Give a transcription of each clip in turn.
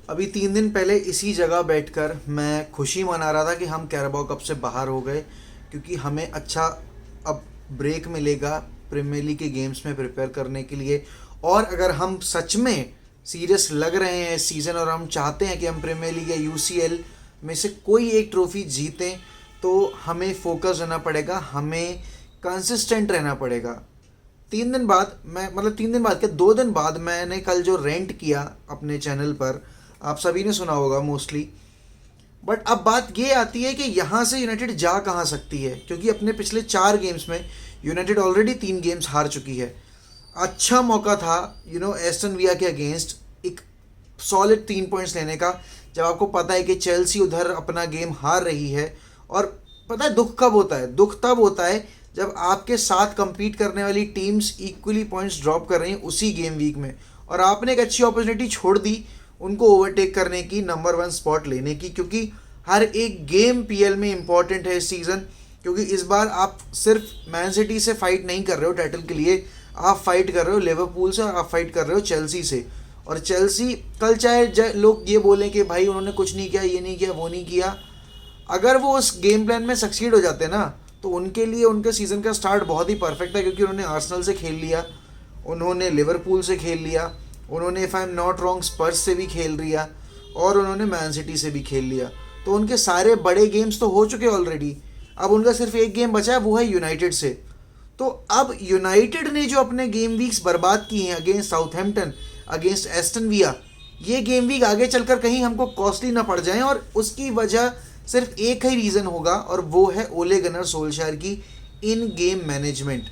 अभी 3 दिन पहले इसी जगह बैठकर मैं खुशी मना रहा था कि हम कैराबाओ कप से बाहर हो गए, क्योंकि हमें अच्छा अब ब्रेक मिलेगा प्रीमियर लीग के गेम्स में प्रिपेयर करने के लिए। और अगर हम सच में सीरियस लग रहे हैं इस सीज़न और हम चाहते हैं कि हम प्रीमियर लीग या यूसीएल में से कोई एक ट्रॉफी जीतें, तो हमें फोकस रहना पड़ेगा, हमें कंसिस्टेंट रहना पड़ेगा। 3 दिन बाद मैं, मतलब 3 दिन बाद क्या, 2 दिन बाद मैंने कल जो रेंट किया अपने चैनल पर, आप सभी ने सुना होगा मोस्टली। बट अब बात ये आती है कि यहाँ से यूनाइटेड जा कहाँ सकती है, क्योंकि अपने पिछले 4 गेम्स में यूनाइटेड ऑलरेडी 3 गेम्स हार चुकी है। अच्छा मौका था एस्टन विला के अगेंस्ट एक सॉलिड 3 पॉइंट्स लेने का, जब आपको पता है कि चेल्सी उधर अपना गेम हार रही है। और पता है दुख कब होता है? दुख तब होता है जब आपके साथ compete करने वाली टीम्स इक्वली पॉइंट्स ड्रॉप कर रही हैं उसी गेम वीक में, और आपने एक अच्छी अपॉर्चुनिटी छोड़ दी उनको ओवरटेक करने की, नंबर 1 स्पॉट लेने की। क्योंकि हर एक गेम पीएल में इंपॉर्टेंट है इस सीज़न, क्योंकि इस बार आप सिर्फ मैन सिटी से फाइट नहीं कर रहे हो टाइटल के लिए, आप फाइट कर रहे हो लिवरपूल से और आप फाइट कर रहे हो चेल्सी से। और चेल्सी कल चाहे लोग ये बोलें कि भाई उन्होंने कुछ नहीं किया, ये नहीं किया, वो नहीं किया, अगर वो उस गेम प्लान में सक्सीड हो जाते ना, तो उनके लिए उनके सीज़न का स्टार्ट बहुत ही परफेक्ट है। क्योंकि उन्होंने आर्सेनल से खेल लिया, उन्होंने लिवरपूल से खेल लिया, उन्होंने if I am not wrong Spurs से भी खेल लिया, और उन्होंने मैन सिटी से भी खेल लिया। तो उनके सारे बड़े गेम्स तो हो चुके ऑलरेडी। अब उनका सिर्फ एक गेम बचा है, वो है यूनाइटेड से। तो अब यूनाइटेड ने जो अपने गेम वीक्स बर्बाद किए हैं against Southampton, against Aston villa, ये गेम वीक आगे चलकर कहीं हमको कॉस्टली ना पड़ जाएं, और उसकी वजह सिर्फ एक ही रीज़न होगा, और वो है ओले गनर सोल्शायर की इन गेम मैनेजमेंट।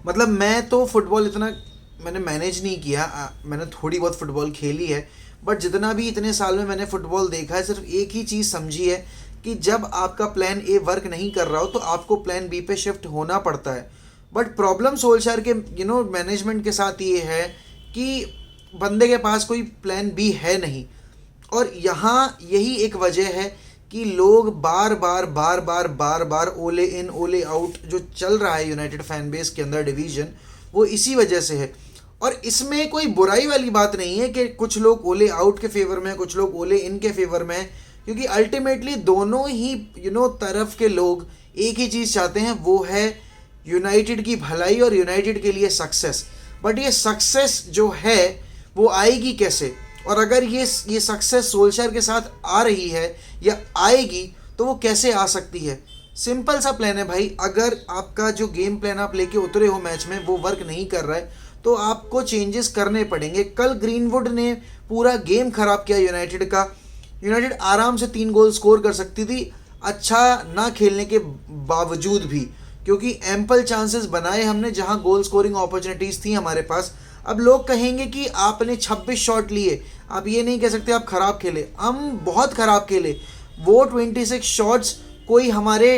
मतलब मैं तो फुटबॉल इतना मैंने मैनेज नहीं किया, मैंने थोड़ी बहुत फुटबॉल खेली है, बट जितना भी इतने साल में मैंने फुटबॉल देखा है, सिर्फ एक ही चीज़ समझी है कि जब आपका प्लान ए वर्क नहीं कर रहा हो तो आपको प्लान बी पे शिफ्ट होना पड़ता है। बट प्रॉब्लम सोल्शायर के मैनेजमेंट के साथ ये है कि बंदे के पास कोई प्लान बी है नहीं। और यहाँ यही एक वजह है कि लोग बार बार बार बार बार बार ओले इन ओले आउट जो चल रहा है यूनाइटेड फैन बेस के अंदर डिवीजन, वो इसी वजह से है। और इसमें कोई बुराई वाली बात नहीं है कि कुछ लोग ओले आउट के फेवर में हैं, कुछ लोग ओले इन के फेवर में हैं, क्योंकि अल्टीमेटली दोनों ही तरफ के लोग एक ही चीज़ चाहते हैं, वो है यूनाइटेड की भलाई और यूनाइटेड के लिए सक्सेस। बट ये सक्सेस जो है वो आएगी कैसे? और अगर ये सक्सेस सोल्शायर के साथ आ रही है या आएगी तो वो कैसे आ सकती है? सिंपल सा प्लान है भाई। अगर आपका जो गेम प्लान आप लेके उतरे हो मैच में वो वर्क नहीं कर रहा है तो आपको चेंजेस करने पड़ेंगे। कल ग्रीनवुड ने पूरा गेम खराब किया यूनाइटेड का। यूनाइटेड आराम से 3 गोल स्कोर कर सकती थी अच्छा ना खेलने के बावजूद भी, क्योंकि एम्पल चांसेस बनाए हमने जहां गोल स्कोरिंग अपॉर्चुनिटीज़ थी हमारे पास। अब लोग कहेंगे कि आपने 26 शॉट लिए, आप ये नहीं कह सकते आप ख़राब खेले। हम बहुत ख़राब खेले। वो 26 शॉट्स कोई हमारे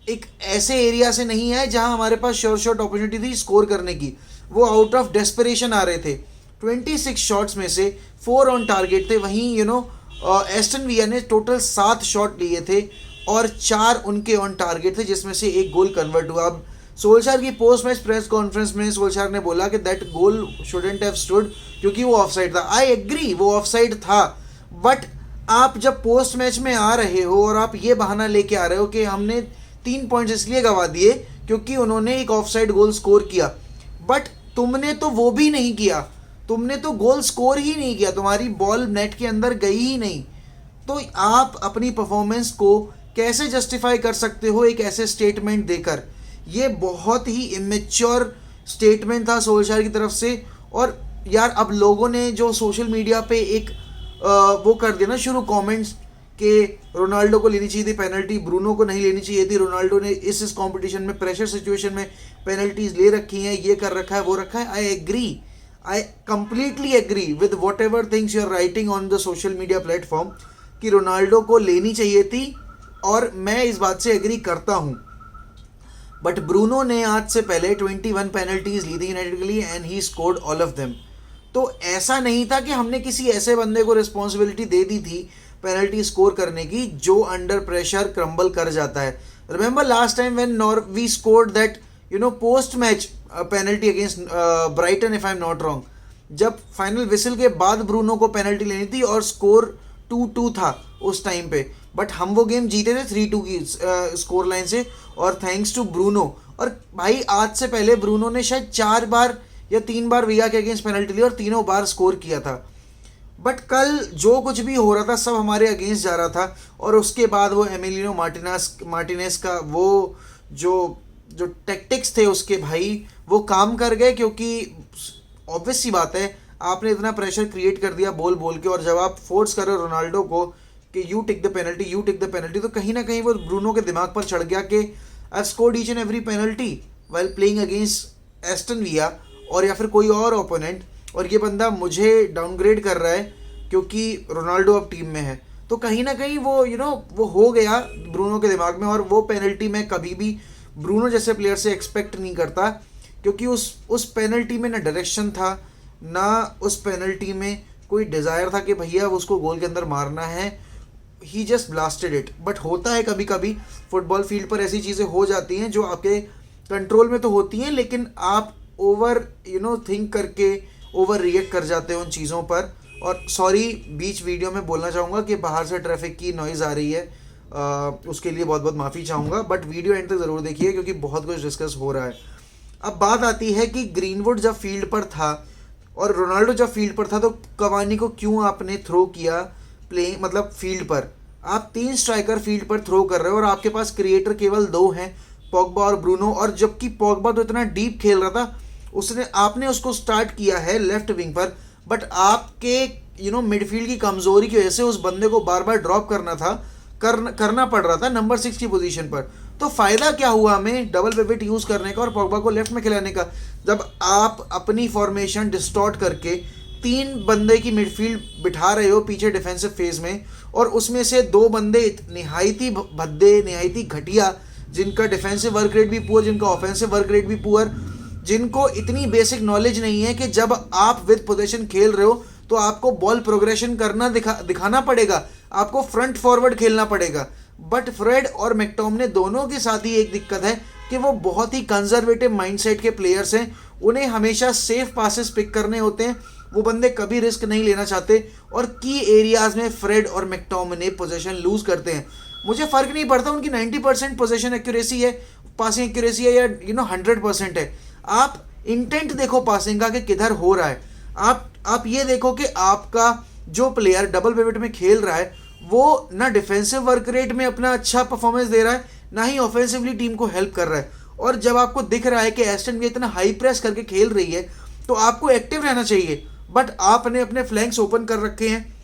एक ऐसे एरिया से नहीं है जहां हमारे पास श्योर शॉट अपॉर्चुनिटी थी स्कोर करने की। वो आउट ऑफ डेस्परेशन आ रहे थे। 26 शॉट्स में से 4 ऑन टारगेट थे। वहीं एस्टन विला ने टोटल 7 शॉट लिए थे और 4 उनके ऑन टारगेट थे, जिसमें से एक गोल कन्वर्ट हुआ। अब सोल्शायर की पोस्ट मैच प्रेस कॉन्फ्रेंस में सोल्शायर ने बोला कि that goal shouldn't have stood, क्योंकि वो ऑफसाइड था। आई एग्री, वो ऑफसाइड था। बट आप जब पोस्ट मैच में आ रहे हो और आप ये बहाना लेके आ रहे हो कि हमने 3 पॉइंट्स इसलिए गंवा दिए क्योंकि उन्होंने एक ऑफसाइड गोल स्कोर किया, बट तुमने तो वो भी नहीं किया, तुमने तो गोल स्कोर ही नहीं किया, तुम्हारी बॉल नेट के अंदर गई ही नहीं। तो आप अपनी परफॉर्मेंस को कैसे जस्टिफाई कर सकते हो एक ऐसे स्टेटमेंट देकर? ये बहुत ही इमेच्योर स्टेटमेंट था सोल्शायर की तरफ से। और यार अब लोगों ने जो सोशल मीडिया पे एक वो कर दिया ना शुरू कमेंट्स कि रोनाल्डो को लेनी चाहिए थी पेनल्टी, ब्रूनो को नहीं लेनी चाहिए थी, रोनाल्डो ने इस कंपटीशन में प्रेशर सिचुएशन में पेनल्टीज ले रखी हैं, ये कर रखा है, वो रखा है। I agree, I completely agree with whatever things you are writing on the social media platform कि रोनाल्डो को लेनी चाहिए थी, और मैं इस बात से एग्री करता हूँ। बट ब्रूनो ने आज से पहले 21 पेनल्टीज ली थी यूनाइटेड के लिए and he scored all of them. तो ऐसा नहीं था कि हमने किसी ऐसे बंदे को रिस्पॉन्सिबिलिटी दे दी थी पेनल्टी स्कोर करने की जो अंडर प्रेशर क्रम्बल कर जाता है। Remember last time when we scored that post match penalty against Brighton, if I am not wrong, जब फाइनल विसिल के बाद ब्रूनो को पेनल्टी लेनी थी और स्कोर 2-2 था उस टाइम पे, बट हम वो गेम जीते थे 3-2 की स्कोर लाइन से, और थैंक्स टू ब्रूनो। और भाई आज से पहले ब्रूनो ने शायद 4 बार या 3 बार विया के अगेंस्ट पेनल्टी ली और तीनों बार स्कोर किया था। बट कल जो कुछ भी हो रहा था सब हमारे अगेंस्ट जा रहा था, और उसके बाद वो एमिलिनो मार्टिनेज का वो जो जो टैक्टिक्स थे उसके भाई वो काम कर गए, क्योंकि ऑब्वियस सी बात है आपने इतना प्रेशर क्रिएट कर दिया बोल बोल के, और जब आप फोर्स कर रहे हो रोनाल्डो को कि यू टेक द पेनल्टी, तो कहीं ना कहीं वो ब्रूनो के दिमाग पर चढ़ गया कि I scored each and every penalty while playing against Aston विया और या फिर कोई और ओपोनेंट, और ये बंदा मुझे डाउनग्रेड कर रहा है क्योंकि रोनाल्डो अब टीम में है। तो कहीं ना कहीं वो वो हो गया ब्रूनो के दिमाग में, और वो पेनल्टी मैं कभी भी ब्रूनो जैसे प्लेयर से एक्सपेक्ट नहीं करता, क्योंकि उस पेनल्टी में ना डायरेक्शन था, ना उस पेनल्टी में कोई डिज़ायर था कि भैया उसको गोल के अंदर मारना है। ही जस्ट ब्लास्टेड इट। बट होता है कभी कभी फुटबॉल फील्ड पर ऐसी चीज़ें हो जाती हैं जो आपके कंट्रोल में तो होती हैं, लेकिन आप ओवर थिंक करके ओवर रिएक्ट कर जाते हो उन चीज़ों पर। और सॉरी, बीच वीडियो में बोलना चाहूँगा कि बाहर से ट्रैफिक की नॉइज़ आ रही है, उसके लिए बहुत बहुत माफ़ी चाहूँगा, बट वीडियो एंड तक ज़रूर देखिए क्योंकि बहुत कुछ डिस्कस हो रहा है। अब बात आती है कि ग्रीनवुड जब फील्ड पर था और रोनाल्डो जब फील्ड पर था तो कवानी को क्यों आपने थ्रो किया मतलब फील्ड पर। आप 3 स्ट्राइकर फील्ड पर थ्रो कर रहे हो और आपके पास क्रिएटर केवल 2 हैं, पोग्बा और ब्रूनो, और जबकि पोग्बा तो इतना डीप खेल रहा था आपने उसको स्टार्ट किया है लेफ्ट विंग पर, बट आपके मिडफील्ड की कमजोरी की वजह से उस बंदे को बार बार ड्रॉप करना पड़ रहा था नंबर 6 की पोजीशन पर। तो फायदा क्या हुआ हमें डबल पिवट यूज करने का और पोग्बा को लेफ्ट में खिलाने का, जब आप अपनी फॉर्मेशन डिस्टॉर्ट करके 3 बंदे की मिडफील्ड बिठा रहे हो पीछे डिफेंसिव फेज में, और उसमें से 2 बंदे निहायती भद्दे, निहायती घटिया, जिनका डिफेंसिव वर्क रेट भी पुअर, जिनका ऑफेंसिव वर्क रेट भी पुअर, जिनको इतनी बेसिक नॉलेज नहीं है कि जब आप विद पोजीशन खेल रहे हो तो आपको बॉल प्रोग्रेशन करना दिखाना पड़ेगा, आपको फ्रंट फॉरवर्ड खेलना पड़ेगा। बट फ्रेड और मैकटोमिने दोनों के साथ ही एक दिक्कत है कि वो बहुत ही कंजर्वेटिव माइंडसेट के प्लेयर्स हैं, उन्हें हमेशा सेफ पासेस पिक करने होते हैं, वो बंदे कभी रिस्क नहीं लेना चाहते, और की एरियाज में फ्रेड और मैकटोमिने पोजीशन लूज करते हैं। मुझे फर्क नहीं पड़ता उनकी 90% पोजीशन एक्यूरेसी है, पासिंग एक्यूरेसी है या 100% है, आप इंटेंट देखो पासिंग का कि किधर हो रहा है। आप ये देखो कि आपका जो प्लेयर डबल पिवट में खेल रहा है वो ना डिफेंसिव वर्क रेट में अपना अच्छा परफॉर्मेंस दे रहा है, ना ही ऑफेंसिवली टीम को हेल्प कर रहा है। और जब आपको दिख रहा है कि एस्टन विला इतना हाई प्रेस करके खेल रही है तो आपको एक्टिव रहना चाहिए, बट आपने अपने फ्लैंक्स ओपन कर रखे हैं,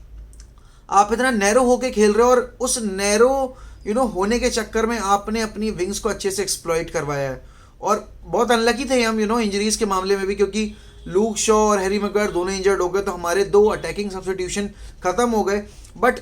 आप इतना नैरो होके खेल रहे हो, और उस नैरो होने के चक्कर में आपने अपनी विंग्स को अच्छे से एक्सप्लॉइट करवाया है। और बहुत अनलकी थे हम इंजरीज के मामले में भी, क्योंकि लूक शॉ और हैरी मैग्वायर दोनों इंजर्ड हो गए, तो हमारे 2 अटैकिंग सब्स्टिट्यूशन खत्म हो गए। बट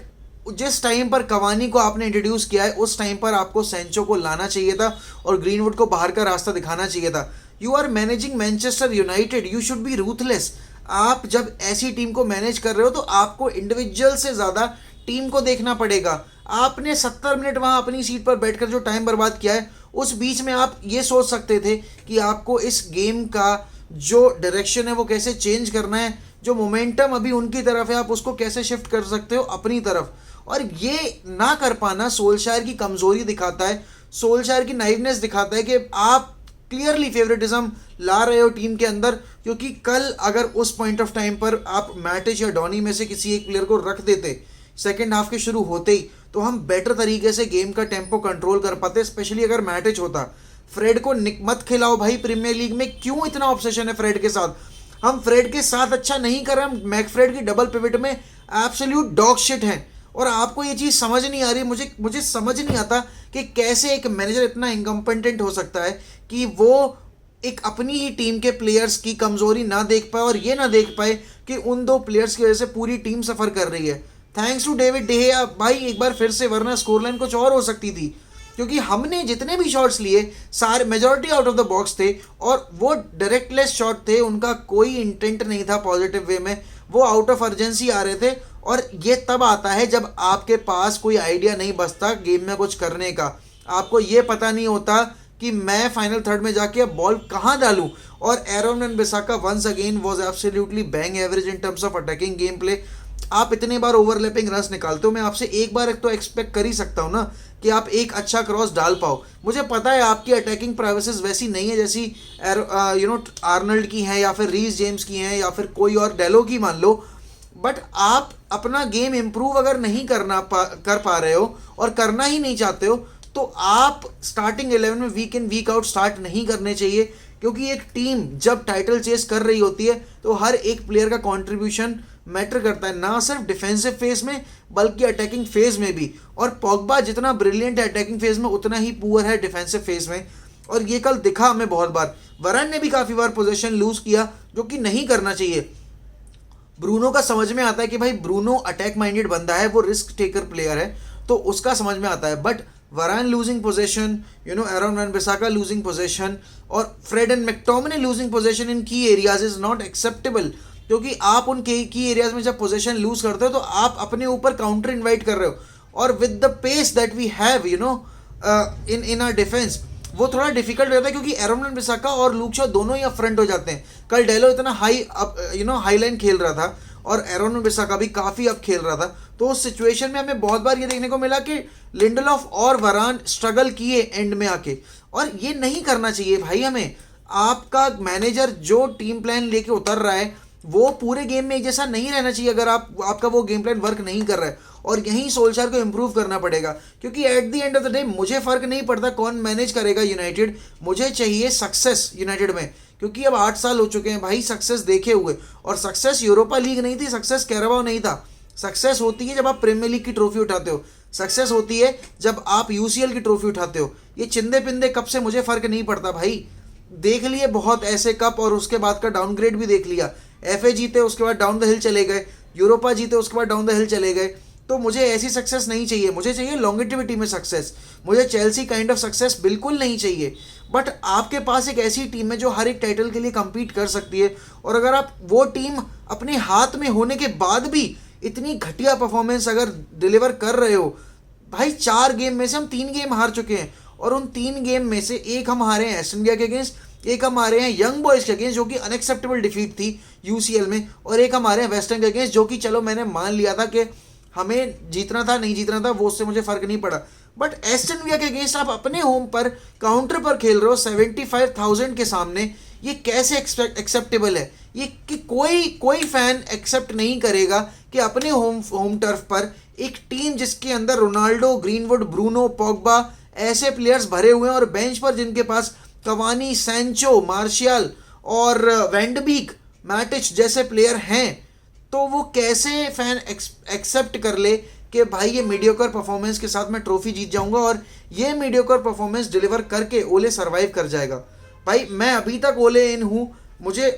जिस टाइम पर कवानी को आपने इंट्रोड्यूस किया है उस टाइम पर आपको सेंचो को लाना चाहिए था और ग्रीनवुड को बाहर का रास्ता दिखाना चाहिए था। You are managing Manchester United, you should be ruthless. आप जब ऐसी टीम को मैनेज कर रहे हो तो आपको इंडिविजुअल से ज़्यादा टीम को देखना पड़ेगा। आपने 70 मिनट वहाँ अपनी सीट पर बैठकर जो टाइम बर्बाद किया है, उस बीच में आप ये सोच सकते थे कि आपको इस गेम का जो डायरेक्शन है वो कैसे चेंज करना है, जो मोमेंटम अभी उनकी तरफ है आप उसको कैसे शिफ्ट कर सकते हो अपनी तरफ। और ये ना कर पाना सोल्शायर की कमज़ोरी दिखाता है, सोल्शायर की नाइवनेस दिखाता है कि आप क्लियरली फेवरेटिज्म ला रहे हो टीम के अंदर, क्योंकि कल अगर उस पॉइंट ऑफ टाइम पर आप मैटिच या डॉनी में से किसी एक प्लेयर को रख देते सेकेंड हाफ के शुरू होते ही, तो हम बेटर तरीके से गेम का टेम्पो कंट्रोल कर पाते, स्पेशली अगर मैटिच होता। फ्रेड को मत खिलाओ भाई, प्रीमियर लीग में क्यों इतना ऑब्सेशन है फ्रेड के साथ? हम फ्रेड के साथ अच्छा नहीं कर रहे, हम मैकफ्रेड की डबल पिवट में एब्सोल्यूट डॉग शिट हैं, और आपको ये चीज़ समझ नहीं आ रही। मुझे समझ नहीं आता कि कैसे एक मैनेजर इतना इनकम्पेटेंट हो सकता है कि वो एक अपनी ही टीम के प्लेयर्स की कमज़ोरी ना देख पाए और ये ना देख पाए कि उन 2 प्लेयर्स की वजह से पूरी टीम सफ़र कर रही है। थैंक्स टू डेविड डे गीया भाई एक बार फिर से, वरना स्कोर लाइन कुछ और हो सकती थी, क्योंकि हमने जितने भी शॉट्स लिए सारे majority out of the box थे, और वो डायरेक्टलेस शॉट थे, उनका कोई इंटेंट नहीं था पॉजिटिव वे में, वो आउट ऑफ अर्जेंसी आ रहे थे। और ये तब आता है जब आपके पास कोई आइडिया नहीं बचता गेम में कुछ करने का, आपको ये पता नहीं होता कि मैं फाइनल थर्ड में जाके अब बॉल कहाँ डालूं। और Aaron Wan-Bissaka once again was absolutely bang average in terms of attacking game play. आप इतने बार ओवरलैपिंग रन्स निकालते हो, मैं आपसे एक बार तो एक्सपेक्ट कर ही सकता हूँ ना कि आप एक अच्छा क्रॉस डाल पाओ। मुझे पता है आपकी अटैकिंग प्राइवेसिस वैसी नहीं है जैसी आर्नल्ड की हैं या फिर रीस जेम्स की हैं या फिर कोई और डेलो की मान लो, बट आप अपना गेम इम्प्रूव अगर नहीं कर पा रहे हो और करना ही नहीं चाहते हो तो आप स्टार्टिंग 11 में week in week out start नहीं करने चाहिए। क्योंकि एक टीम जब टाइटल चेस कर रही होती है तो हर एक प्लेयर का कंट्रीब्यूशन मैटर करता है, ना सिर्फ डिफेंसिव फेज में बल्कि अटैकिंग फेज में भी। और पॉग्बा जितना ब्रिलियंट है अटैकिंग फेज में उतना ही पुअर है डिफेंसिव फेज में, और ये कल दिखा हमें बहुत बार। वरान ने भी काफ़ी बार पोजीशन लूज किया जो कि नहीं करना चाहिए। ब्रूनो का समझ में आता है कि भाई ब्रूनो अटैक माइंडेड बंदा है, वो रिस्क टेकर प्लेयर है, तो उसका समझ में आता है। But Varane losing position, Aaron Wan-Bissaka losing position और Fred and McTominay losing position in key areas is not acceptable. क्योंकि आप उन की एरियाज में जब पोजीशन लूज करते हो तो आप अपने ऊपर काउंटर इन्वाइट कर रहे हो, और with the pace that we have in our defence वो थोड़ा डिफिकल्ट रहता है। क्योंकि एरोन वन-बिसाका और लूक शॉ दोनों ही अप फ्रंट हो जाते हैं। कल डेलो इतना हाई लाइन खेल रहा था और एरोन वन-बिसाका भी काफ़ी अप खेल रहा था, तो उस सिचुएशन में हमें बहुत बार ये देखने को मिला कि लिंडलॉफ और वरान स्ट्रगल किए एंड में आके, और ये नहीं करना चाहिए भाई हमें। आपका मैनेजर जो टीम प्लान लेके उतर रहा है वो पूरे गेम में एक जैसा नहीं रहना चाहिए अगर आपका वो गेम प्लान वर्क नहीं कर रहा है, और यहीं सोल्शायर को इम्प्रूव करना पड़ेगा। क्योंकि at the end of the day मुझे फर्क नहीं पड़ता कौन मैनेज करेगा यूनाइटेड, मुझे चाहिए सक्सेस यूनाइटेड में। क्योंकि अब 8 साल हो चुके हैं भाई सक्सेस देखे हुए, और सक्सेस यूरोपा लीग नहीं थी, सक्सेस कैराबाओ नहीं था। सक्सेस होती है जब आप प्रीमियर लीग की ट्रॉफी उठाते हो, सक्सेस होती है जब आप यूसीएल की ट्रॉफी उठाते हो। ये चिंदे पिंदे कप से मुझे फर्क नहीं पड़ता भाई, देख लिए बहुत ऐसे कप और उसके बाद का डाउनग्रेड भी देख लिया। एफए जीते उसके बाद डाउन द हिल चले गए, यूरोपा जीते उसके बाद डाउन द हिल चले गए। तो मुझे ऐसी सक्सेस नहीं चाहिए, मुझे चाहिए लॉन्गेटिविटी में सक्सेस। मुझे चेल्सी काइंड ऑफ सक्सेस बिल्कुल नहीं चाहिए। बट आपके पास एक ऐसी टीम है जो हर एक टाइटल के लिए compete कर सकती है, और अगर आप वो टीम अपने हाथ में होने के बाद भी इतनी घटिया परफॉर्मेंस अगर डिलीवर कर रहे हो, भाई 4 गेम में से हम 3 गेम हार चुके हैं, और उन 3 गेम में से एक हम हारे हैं एस्टन विला के अगेंस्ट, एक हम हारे हैं यंग बॉयज़ के अगेंस्ट जो कि अनएक्सेप्टेबल डिफीट थी यूसीएल में, और एक हम हारे हैं वेस्ट हैम के अगेंस्ट जो कि चलो मैंने मान लिया था कि हमें जीतना था नहीं जीतना था, वो उससे मुझे फर्क नहीं पड़ा। बट एस्टन विला के अगेंस्ट आप अपने होम पर काउंटर पर खेल रहे हो 75,000 के सामने, ये कैसे एक्सेप्टेबल है? ये कि कोई फैन एक्सेप्ट नहीं करेगा कि अपने होम टर्फ पर एक टीम जिसके अंदर रोनाल्डो, ग्रीनवुड, ब्रूनो, पॉग्बा ऐसे प्लेयर्स भरे हुए हैं, और बेंच पर जिनके पास कवानी, सैंचो, मार्शियल और वैंडबीक, मैटिच जैसे प्लेयर हैं, तो वो कैसे फैन एक्सेप्ट कर ले कि भाई ये मीडियोकर परफॉर्मेंस के साथ मैं ट्रॉफी जीत जाऊंगा, और ये मीडियोकर परफॉर्मेंस डिलीवर करके ओले सरवाइव कर जाएगा। भाई मैं अभी तक ओले इन हूँ, मुझे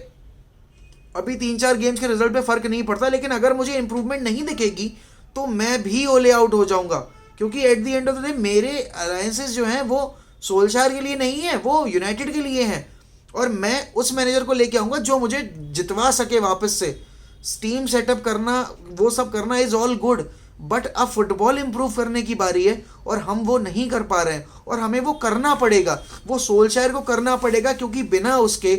अभी 3-4 गेम्स के रिजल्ट पे फर्क नहीं पड़ता, लेकिन अगर मुझे इंप्रूवमेंट नहीं दिखेगी तो मैं भी ओले आउट हो जाऊंगा। क्योंकि at the end of the day मेरे अलायंसेस जो हैं वो सोल्शायर के लिए नहीं है, वो यूनाइटेड के लिए हैं, और मैं उस मैनेजर को लेके आऊँगा जो मुझे जितवा सके वापस से। टीम सेटअप करना, वो सब करना इज़ ऑल गुड, बट अब फुटबॉल इंप्रूव करने की बारी है, और हम वो नहीं कर पा रहे हैं, और हमें वो करना पड़ेगा, वो सोल्शायर को करना पड़ेगा। क्योंकि बिना उसके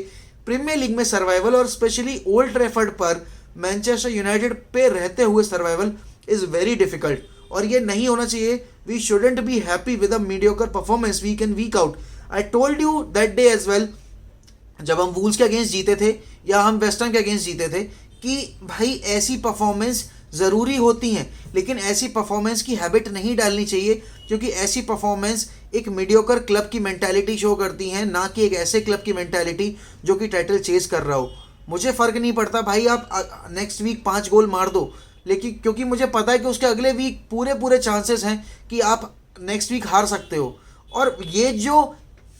प्रीमियर लीग में सर्वाइवल, और स्पेशली ओल्ड ट्रैफर्ड पर मैनचेस्टर यूनाइटेड पे रहते हुए सर्वाइवल इज़ वेरी डिफिकल्ट, और ये नहीं होना चाहिए। We shouldn't be happy with a mediocre performance week in week out. I told you that day as well, जब हम वूल्स के अगेंस्ट जीते थे या हम वेस्ट हैम के अगेंस्ट जीते थे, कि भाई ऐसी परफॉर्मेंस ज़रूरी होती हैं, लेकिन ऐसी परफॉर्मेंस की हैबिट नहीं डालनी चाहिए। क्योंकि ऐसी परफॉर्मेंस एक मीडियोकर क्लब की मेंटालिटी शो करती हैं, ना कि एक ऐसे क्लब की मेंटालिटी जो कि टाइटल चेज कर रहा हो। मुझे फ़र्क नहीं पड़ता भाई आप नेक्स्ट वीक 5 गोल मार दो, लेकिन क्योंकि मुझे पता है कि उसके अगले वीक पूरे चांसेस हैं कि आप नेक्स्ट वीक हार सकते हो। और ये जो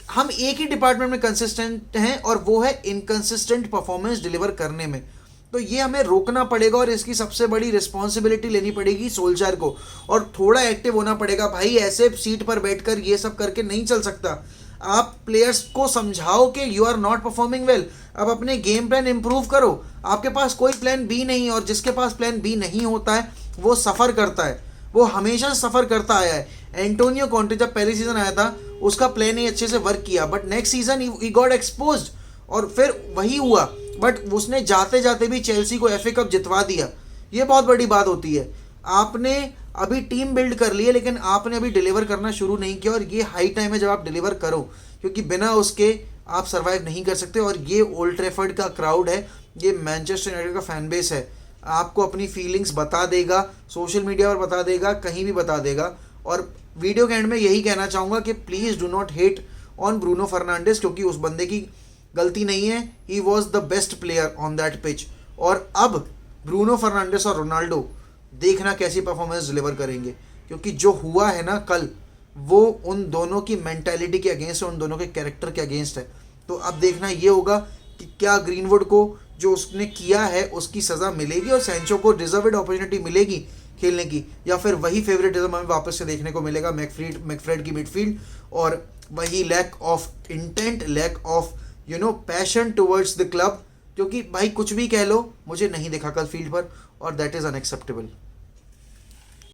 हम एक ही डिपार्टमेंट में कंसिस्टेंट हैं, और वो है इनकंसिस्टेंट परफॉर्मेंस डिलीवर करने में, तो ये हमें रोकना पड़ेगा, और इसकी सबसे बड़ी रिस्पॉन्सिबिलिटी लेनी पड़ेगी सोल्जायर को, और थोड़ा एक्टिव होना पड़ेगा भाई। ऐसे सीट पर बैठकर ये सब करके नहीं चल सकता। आप प्लेयर्स को समझाओ कि you are not performing well, अब अपने गेम प्लान इंप्रूव करो। आपके पास कोई प्लान बी नहीं, और जिसके पास प्लान बी नहीं होता है वो सफ़र करता है, वो हमेशा सफ़र करता आया है। एंटोनियो कॉन्टे जब पहले सीजन आया था उसका प्ले नहीं अच्छे से वर्क किया, but next season he got exposed और फिर वही हुआ, बट उसने जाते जाते भी चेल्सी को एफए कप जितवा दिया। ये बहुत बड़ी बात होती है। आपने अभी टीम बिल्ड कर ली है लेकिन आपने अभी डिलीवर करना शुरू नहीं किया, और ये हाई टाइम है जब आप डिलीवर करो, क्योंकि बिना उसके आप सर्वाइव नहीं कर सकते। और ये ओल्ड ट्रैफर्ड का क्राउड है, ये मैनचेस्टर यूनाइटेड का फैन बेस है, आपको अपनी फीलिंग्स बता देगा, सोशल मीडिया पर बता देगा, कहीं भी बता देगा। और वीडियो के एंड में यही कहना चाहूँगा कि please do not hate on Bruno Fernandes, क्योंकि उस बंदे की गलती नहीं है, he was the best player on that pitch. और अब ब्रूनो फर्नांडिस और रोनाल्डो देखना कैसी परफॉर्मेंस डिलीवर करेंगे, क्योंकि जो हुआ है ना कल, वो उन दोनों की मेंटालिटी के अगेंस्ट है, उन दोनों के कैरेक्टर के अगेंस्ट है। तो अब देखना ये होगा कि क्या ग्रीनवुड को जो उसने किया है उसकी सज़ा मिलेगी और सैंचो को डिजर्वेड अपॉर्चुनिटी मिलेगी खेलने की, या फिर वही फेवरेटिज्म हमें वापस से देखने को मिलेगा मैकफ्रेड की मिडफील्ड, और वही lack of intent, lack of passion towards the club. क्योंकि भाई कुछ भी कह लो, मुझे नहीं देखा कल फील्ड पर, और दैट इज़ अनएक्सेप्टेबल।